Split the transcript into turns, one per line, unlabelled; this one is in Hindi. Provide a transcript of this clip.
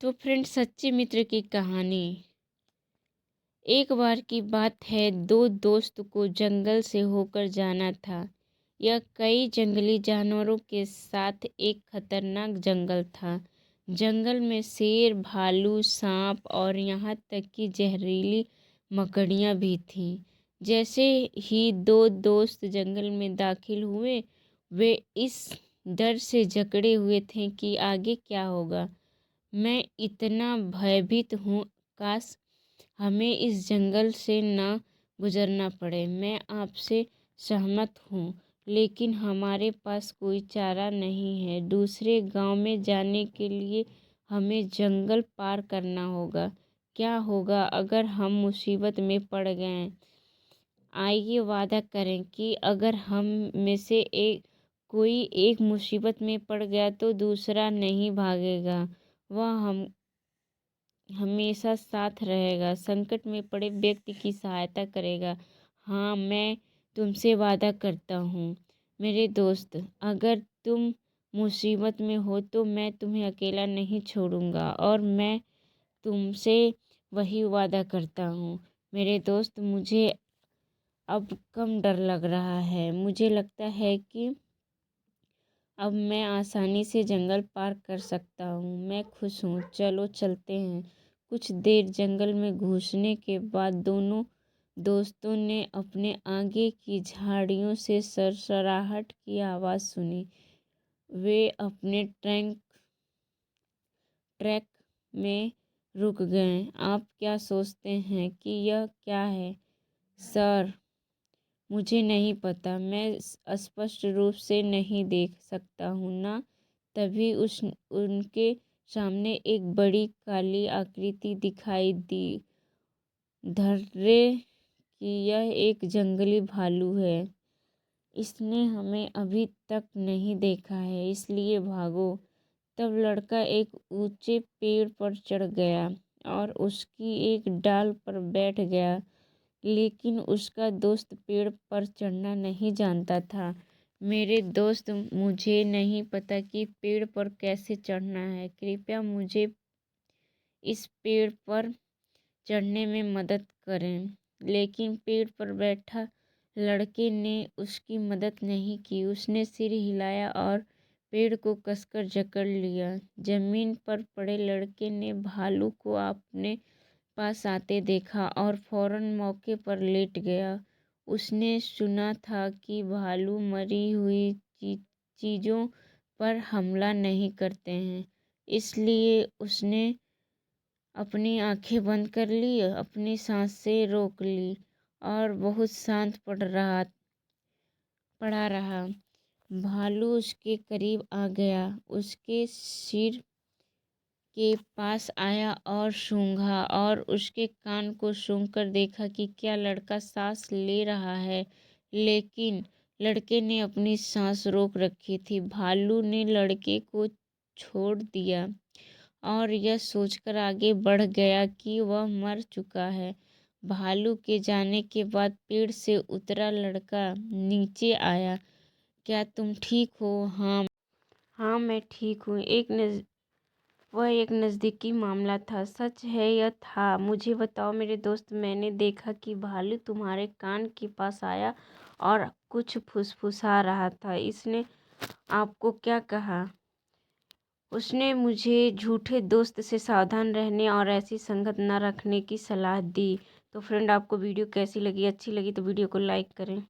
तो फ्रेंड, सच्चे मित्र की कहानी। एक बार की बात है, दो दोस्त को जंगल से होकर जाना था। यह कई जंगली जानवरों के साथ एक खतरनाक जंगल था। जंगल में शेर, भालू, सांप और यहाँ तक कि जहरीली मकड़ियाँ भी थीं। जैसे ही दो दोस्त जंगल में दाखिल हुए, वे इस डर से जकड़े हुए थे कि आगे क्या होगा। मैं इतना भयभीत हूँ, काश हमें इस जंगल से ना गुजरना पड़े। मैं आपसे सहमत हूँ, लेकिन हमारे पास कोई चारा नहीं है। दूसरे गांव में जाने के लिए हमें जंगल पार करना होगा। क्या होगा अगर हम मुसीबत में पड़ गए? आइए वादा करें कि अगर हम में से कोई एक मुसीबत में पड़ गया तो दूसरा नहीं भागेगा। वह हम हमेशा साथ रहेगा, संकट में पड़े व्यक्ति की सहायता करेगा। हाँ, मैं तुमसे वादा करता हूँ मेरे दोस्त। अगर तुम मुसीबत में हो तो मैं तुम्हें अकेला नहीं छोड़ूंगा, और मैं तुमसे वही वादा करता हूँ मेरे दोस्त। मुझे अब कम डर लग रहा है। मुझे लगता है कि अब मैं आसानी से जंगल पार कर सकता हूँ। मैं खुश हूँ। चलो चलते हैं। कुछ देर जंगल में घुसने के बाद दोनों दोस्तों ने अपने आगे की झाड़ियों से सरसराहट की आवाज़ सुनी। वे अपने ट्रैक में रुक गए। आप क्या सोचते हैं कि यह क्या है, सर? मुझे नहीं पता। मैं स्पष्ट रूप से नहीं देख सकता हूँ ना। तभी उनके सामने एक बड़ी काली आकृति दिखाई दी। धर्रे कि यह एक जंगली भालू है। इसने हमें अभी तक नहीं देखा है, इसलिए भागो। तब लड़का एक ऊंचे पेड़ पर चढ़ गया और उसकी एक डाल पर बैठ गया, लेकिन उसका दोस्त पेड़ पर चढ़ना नहीं जानता था। मेरे दोस्त, मुझे नहीं पता कि पेड़ पर कैसे चढ़ना है। कृपया मुझे इस पेड़ पर चढ़ने में मदद करें। लेकिन पेड़ पर बैठा लड़के ने उसकी मदद नहीं की। उसने सिर हिलाया और पेड़ को कसकर जकड़ लिया। जमीन पर पड़े लड़के ने भालू को अपने पास आते देखा और फौरन मौके पर लेट गया। उसने सुना था कि भालू मरी हुई चीज़ों पर हमला नहीं करते हैं, इसलिए उसने अपनी आंखें बंद कर ली, अपनी सांसें रोक ली और बहुत शांत पड़ा रहा। भालू उसके करीब आ गया, उसके सिर के पास आया और सूंघा, और उसके कान को सूंघकर देखा कि क्या लड़का सांस ले रहा है। लेकिन लड़के ने अपनी सांस रोक रखी थी। भालू ने लड़के को छोड़ दिया और यह सोचकर आगे बढ़ गया कि वह मर चुका है। भालू के जाने के बाद पेड़ से उतरा लड़का नीचे आया। क्या तुम ठीक हो? हाँ, मैं ठीक हूँ। वह एक नज़दीकी मामला था। सच है, यह था। मुझे बताओ मेरे दोस्त, मैंने देखा कि भालू तुम्हारे कान के पास आया और कुछ फुसफुसा रहा था। इसने आपको क्या कहा? उसने मुझे झूठे दोस्त से सावधान रहने और ऐसी संगत न रखने की सलाह दी। तो फ्रेंड, आपको वीडियो कैसी लगी? अच्छी लगी तो वीडियो को लाइक करें।